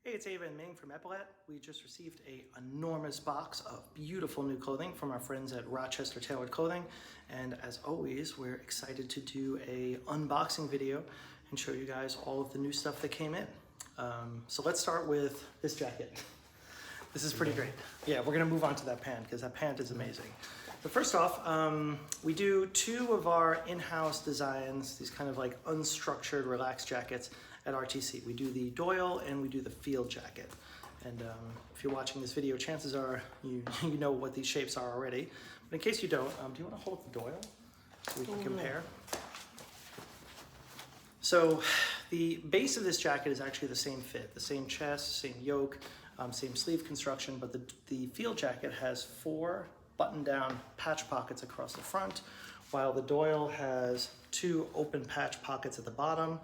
Hey, it's Ava and Ming from Epaulet. We just received an enormous box of beautiful new clothing from our friends at Rochester Tailored Clothing. And as always, we're excited to do a unboxing video and show you guys all of the new stuff that came in. So let's start with this jacket. This is pretty great. Yeah, we're gonna move on to that pant because that pant is amazing. But first off, we do two of our in-house designs, these kind of like unstructured, relaxed jackets at RTC. We do the Doyle and we do the field jacket. And if you're watching this video, chances are you know what these shapes are already. But in case you don't, do you want to hold the Doyle so we can compare? So the base of this jacket is actually the same fit, the same chest, same yoke, same sleeve construction, but the field jacket has 4 button-down patch pockets across the front, while the Doyle has 2 open patch pockets at the bottom,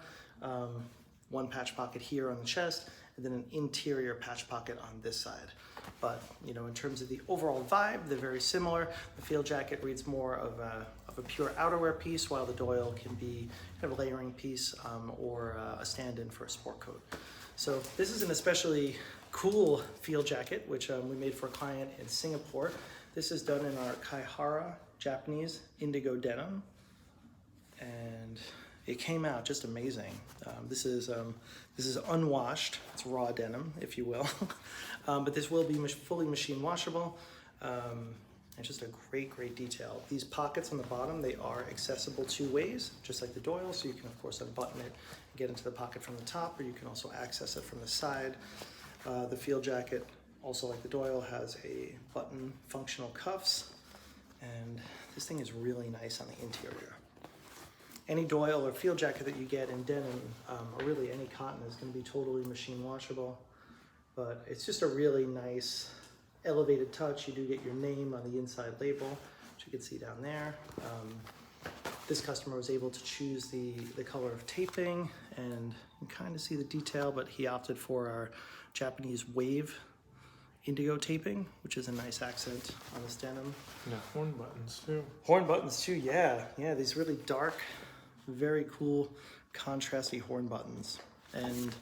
1 patch pocket here on the chest, and then an interior patch pocket on this side. But you know, in terms of the overall vibe, they're very similar. The field jacket reads more of a pure outerwear piece, while the Doyle can be kind of a layering piece or a stand-in for a sport coat. So this is an especially cool field jacket, which we made for a client in Singapore. This is done in our Kaihara Japanese Indigo denim, and it came out just amazing. This is unwashed. It's raw denim, if you will, but this will be fully machine washable. And just a great detail. These pockets on the bottom, they are accessible 2 ways, just like the Doyle. So you can of course unbutton it and get into the pocket from the top, or you can also access it from the side. The field jacket, also like the Doyle, has a button functional cuffs, and this thing is really nice on the interior. Any Doyle or field jacket that you get in denim, or really any cotton, is going to be totally machine washable, but it's just a really nice elevated touch. You do get your name on the inside label, which you can see down there. This customer was able to choose the color of taping, and you can kind of see the detail, but he opted for our Japanese wave indigo taping, which is a nice accent on this denim. Yeah, horn buttons too. Horn buttons too, yeah. Yeah, these really dark, very cool, contrasty horn buttons. And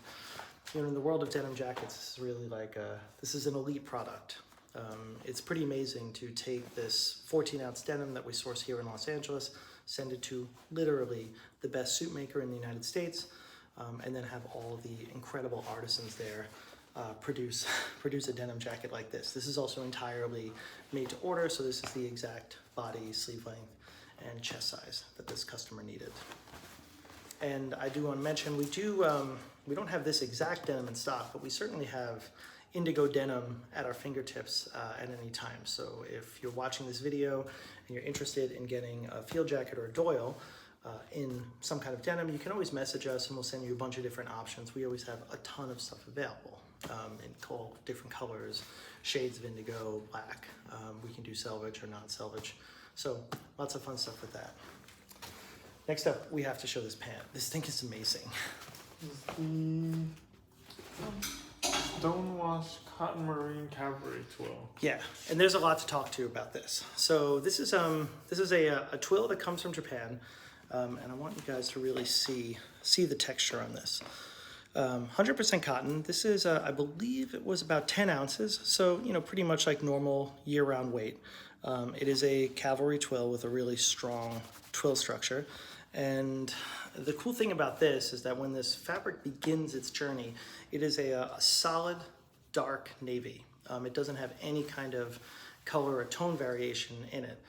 you know, in the world of denim jackets, this is really like this is an elite product. It's pretty amazing to take this 14-ounce denim that we source here in Los Angeles, send it to literally the best suit maker in the United States, and then have all of the incredible artisans there produce a denim jacket like this. This is also entirely made to order, so this is the exact body, sleeve length, and chest size that this customer needed. And I do want to mention, we don't have this exact denim in stock, but we certainly have indigo denim at our fingertips at any time. So if you're watching this video and you're interested in getting a field jacket or a Doyle in some kind of denim, you can always message us and we'll send you a bunch of different options. We always have a ton of stuff available in all different colors, shades of indigo, black. We can do selvage or non-selvage. So lots of fun stuff with that. Next up, we have to show this pant. This thing is amazing. Stonewash Cotton Marine Cavalry Twill. Yeah, and there's a lot to talk to about this. So this is a twill that comes from Japan, and I want you guys to really see the texture on this. 100% cotton. This is, I believe it was about 10 ounces, so you know, pretty much like normal year-round weight. It is a cavalry twill with a really strong twill structure. And the cool thing about this is that when this fabric begins its journey, it is a solid dark navy. It doesn't have any kind of color or tone variation in it.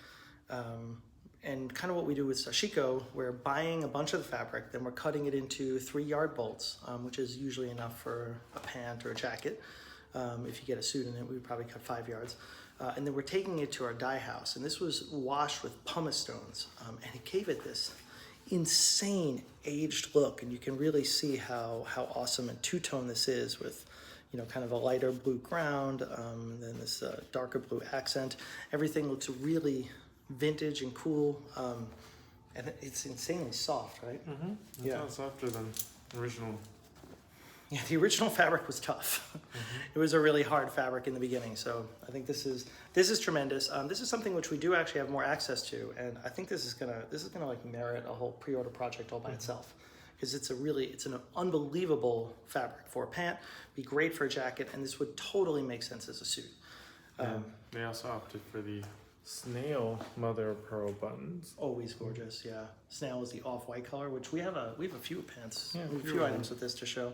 And kind of what we do with sashiko, we're buying a bunch of the fabric, then we're cutting it into 3-yard bolts, which is usually enough for a pant or a jacket. If you get a suit in it, we would probably cut 5 yards. And then we're taking it to our dye house, and this was washed with pumice stones, and it gave it this insane aged look, and you can really see how awesome and two-tone this is, with you know, kind of a lighter blue ground, and then this darker blue accent. Everything looks really vintage and cool, and it's insanely soft, right? Mm-hmm. Yeah, it's softer than original. Yeah, the original fabric was tough. It was a really hard fabric in the beginning, so I think this is tremendous. This is something which we do actually have more access to, and I think this is gonna like merit a whole pre-order project all by itself, because it's an unbelievable fabric for a pant, be great for a jacket, and this would totally make sense as a suit. They also opted for the snail mother of pearl buttons. Always gorgeous, yeah. Snail is the off-white color, which we have a few pants, Yeah, a few items with this to show.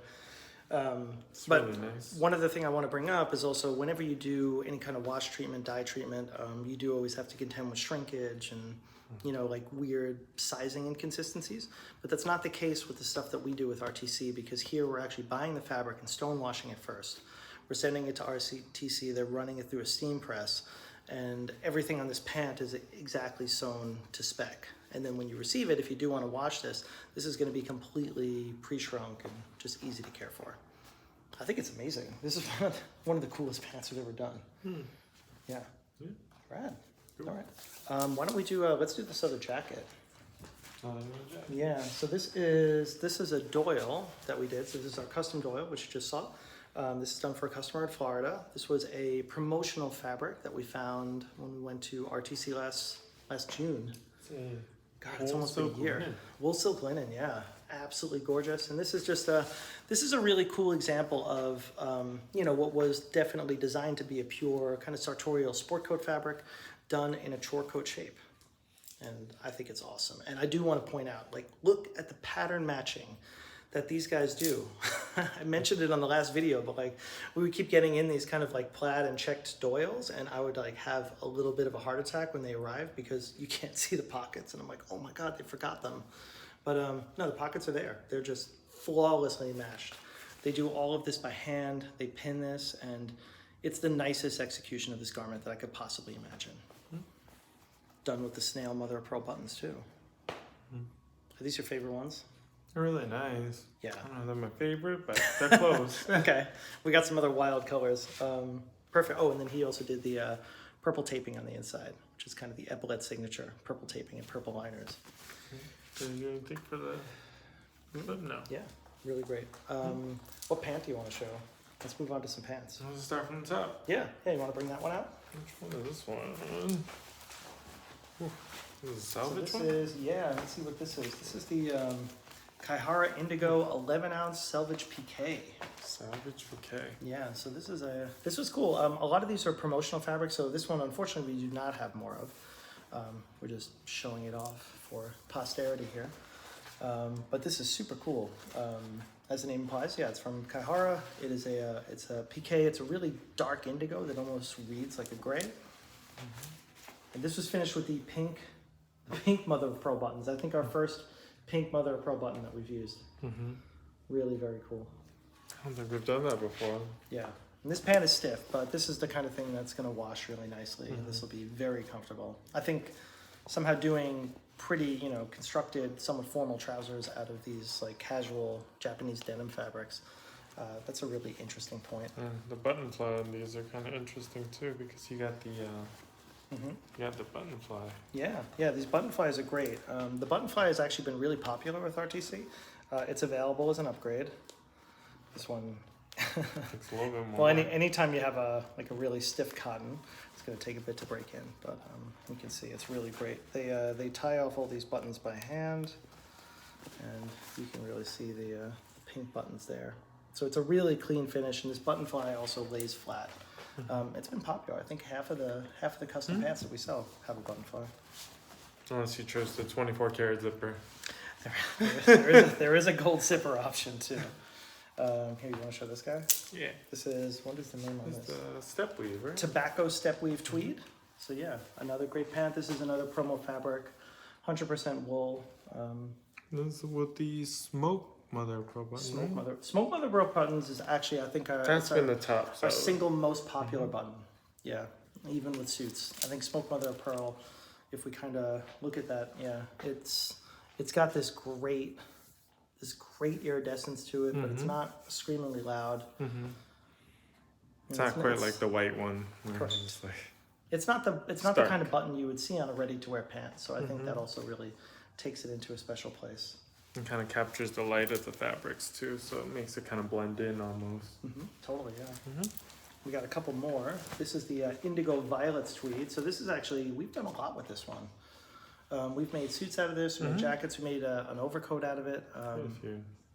It's But really nice. one other thing I want to bring up is also whenever you do any kind of wash treatment, dye treatment, you do always have to contend with shrinkage and like weird sizing inconsistencies. But that's not the case with the stuff that we do with RTC, because here we're actually buying the fabric and stone washing it first. We're sending it to RTC, they're running it through a steam press, and everything on this pant is exactly sewn to spec. And then when you receive it, if you do want to wash this is going to be completely pre-shrunk and just easy to care for. I think it's amazing. This is one of the coolest pants we've ever done. Yeah. Rad. Cool. All right. Why don't we do, let's do this other jacket. Yeah, so this is a Doyle that we did. So this is our custom Doyle, which you just saw. This is done for a customer in Florida. This was a promotional fabric that we found when we went to RTC last June. God, it's almost a year. Wool silk linen, yeah, absolutely gorgeous. And this is just a really cool example of what was definitely designed to be a pure kind of sartorial sport coat fabric done in a chore coat shape. And I think it's awesome. And I do want to point out, like, look at the pattern matching that these guys do. I mentioned it on the last video, but like we would keep getting in these kind of like plaid and checked Doyles, and I would like have a little bit of a heart attack when they arrive because you can't see the pockets, and I'm like, oh my God, they forgot them. But no, the pockets are there. They're just flawlessly matched. They do all of this by hand. They pin this, and it's the nicest execution of this garment that I could possibly imagine. Done with the snail mother of pearl buttons too. Are these your favorite ones? They're really nice. Yeah. I don't know if they're my favorite, but they're close. Okay. We got some other wild colors. Perfect. Oh, and then he also did the purple taping on the inside, which is kind of the Epaulet signature. Purple taping and purple liners. Did you do anything for the clip? No. Yeah, really great. What pant do you want to show? Let's move on to some pants. Let's start from the top. Yeah. Yeah, you want to bring that one out? Which one is this one? Ooh, this is a salvage so one? let's see what this is. This is the Kaihara Indigo 11 ounce selvage PK. Salvage PK. Yeah, so this was cool. A lot of these are promotional fabrics, so this one unfortunately we do not have more of. We're just showing it off for posterity here. But this is super cool. As the name implies, yeah, it's from Kaihara. It's a PK. It's a really dark indigo that almost reads like a gray. And this was finished with the pink mother of pearl buttons. I think our first pink mother of pearl button that we've used. Really very cool. I don't think we've done that before. Yeah, and this pant is stiff, but this is the kind of thing that's going to wash really nicely. This will be very comfortable. I think somehow doing pretty, constructed, somewhat formal trousers out of these like casual Japanese denim fabrics. That's a really interesting point. And the button fly on these are kind of interesting too, because you got the button fly. Yeah, these button flies are great. The button fly has actually been really popular with RTC. It's available as an upgrade. This one. It's a little bit more. Well, anytime you have a really stiff cotton, it's going to take a bit to break in. But you can see it's really great. They tie off all these buttons by hand, and you can really see the pink buttons there. So it's a really clean finish, and this button fly also lays flat. It's been popular. I think half of the custom pants that we sell have a button fly. Unless you chose the 24 karat zipper. There is a gold zipper option too. Here, you want to show this guy? Yeah. This is, what is the name on It's this? the step weave, right? Tobacco step weave tweed. So yeah, another great pant. This is another promo fabric, 100% wool. This is with the smoke mother of pearl buttons. Smoke mother pearl buttons is actually, I think, That's been the top. our single most popular button. Yeah, even with suits. I think smoke mother of pearl, if we kind of look at that, yeah, it's got this great iridescence to it, but it's not screamingly loud. It's not quite like the white one. Correct. It's not the kind of button you would see on a ready-to-wear pant. So I think that also really takes it into a special place. It kind of captures the light of the fabrics too, so it makes it kind of blend in almost. Totally, yeah. We got a couple more. This is the Indigo Violets tweed. So this is actually, we've done a lot with this one. We've made suits out of this, we made jackets, we made an overcoat out of it.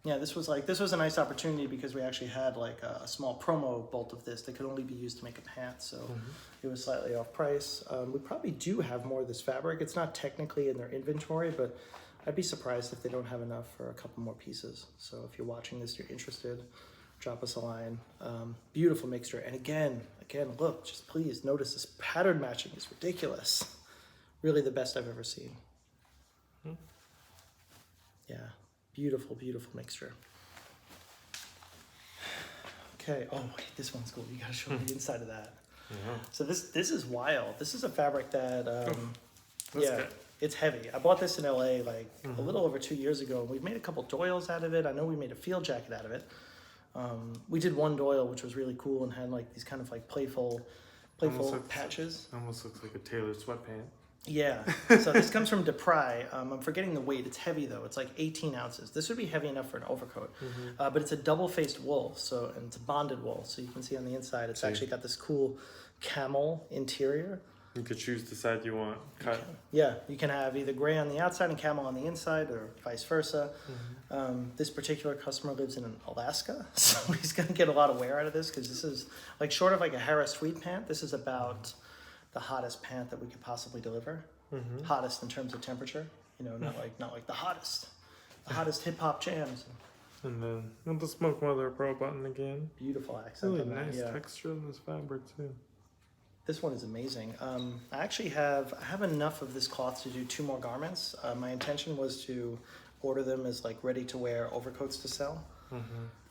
Yeah, this was a nice opportunity because we actually had like a small promo bolt of this that could only be used to make a pant, so it was slightly off price. We probably do have more of this fabric. It's not technically in their inventory, but I'd be surprised if they don't have enough for a couple more pieces. So if you're watching this, you're interested, drop us a line. Beautiful mixture, and again, look, just please notice this pattern matching is ridiculous. Really the best I've ever seen. Yeah. Beautiful, beautiful mixture. Okay, oh wait, this one's cool. You gotta show me the inside of that. So this is wild. This is a fabric that, it's heavy. I bought this in LA like a little over 2 years ago. We've made a couple Doyles out of it. I know we made a field jacket out of it. We did one Doyle, which was really cool and had like these kind of like playful patches. Almost looks like a tailored sweatpant. Yeah, so this comes from Depry. I'm forgetting the weight. It's heavy though. It's like 18 ounces. This would be heavy enough for an overcoat, but it's a double-faced wool, and it's a bonded wool. So you can see on the inside, it's actually got this cool camel interior. You could choose the side you want cut. Yeah, you can have either gray on the outside and camel on the inside, or vice versa. This particular customer lives in Alaska, so he's gonna get a lot of wear out of this because this is like short of like a Harris Tweed pant. This is about the hottest pant that we could possibly deliver. Hottest in terms of temperature, you know, not like the hottest hip hop jams. And then with the Smoke Mother Pro button again. Beautiful accent. Really nice texture in this fabric too. This one is amazing. I actually have enough of this cloth to do 2 more garments. My intention was to order them as like ready to wear overcoats to sell.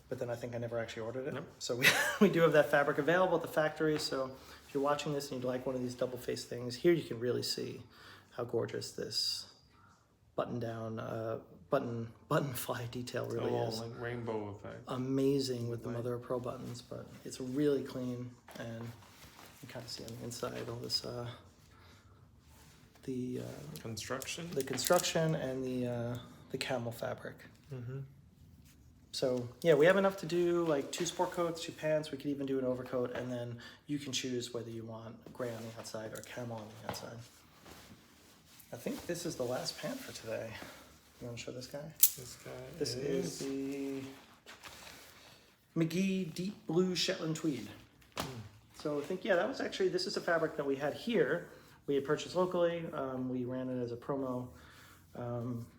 But then I think I never actually ordered it. So we do have that fabric available at the factory. So if you're watching this and you'd like one of these double-faced things, here you can really see how gorgeous this button-down, button fly detail really is. Like rainbow effect. Amazing with the Mother of Pearl buttons, but it's really clean, and you kind of see on the inside all this, the construction and the camel fabric. So yeah, we have enough to do like 2 sport coats, 2 pants. We could even do an overcoat, and then you can choose whether you want gray on the outside or camel on the outside. I think this is the last pant for today. You want to show this guy? This is the McGee Deep Blue Shetland Tweed. So I think, that was actually, this is a fabric that we had here. We had purchased locally. We ran it as a promo.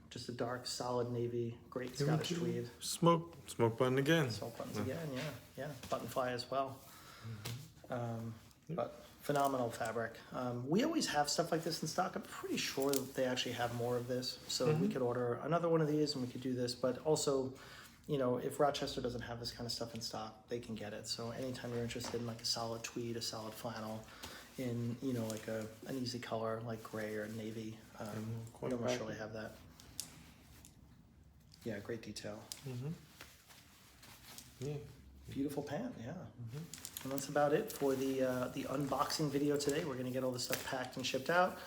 Just a dark, solid navy, great Scottish tweed. Smoke button again. Smoke buttons again, yeah. Button fly as well. But phenomenal fabric. We always have stuff like this in stock. I'm pretty sure that they actually have more of this. So we could order another one of these and we could do this. But also, you know, if Rochester doesn't have this kind of stuff in stock, they can get it. So anytime you're interested in like a solid tweed, a solid flannel, in, you know, like an easy color like gray or navy, we almost surely have that. Yeah, great detail. Beautiful pant, And that's about it for the unboxing video today. We're gonna get all this stuff packed and shipped out.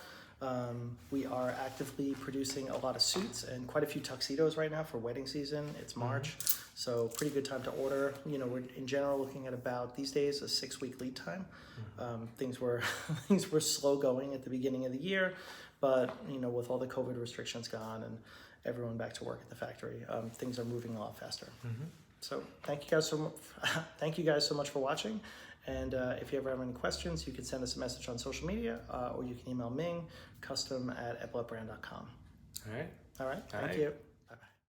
We are actively producing a lot of suits and quite a few tuxedos right now for wedding season. It's March, so pretty good time to order. You know, we're in general looking at about, these days, a 6-week lead time. Things were slow going at the beginning of the year, but you know, with all the COVID restrictions gone and everyone back to work at the factory, things are moving a lot faster. So thank you guys so much for watching. And if you ever have any questions, you can send us a message on social media, or you can email Ming, custom@epauletbrand.com. All right. Thank you.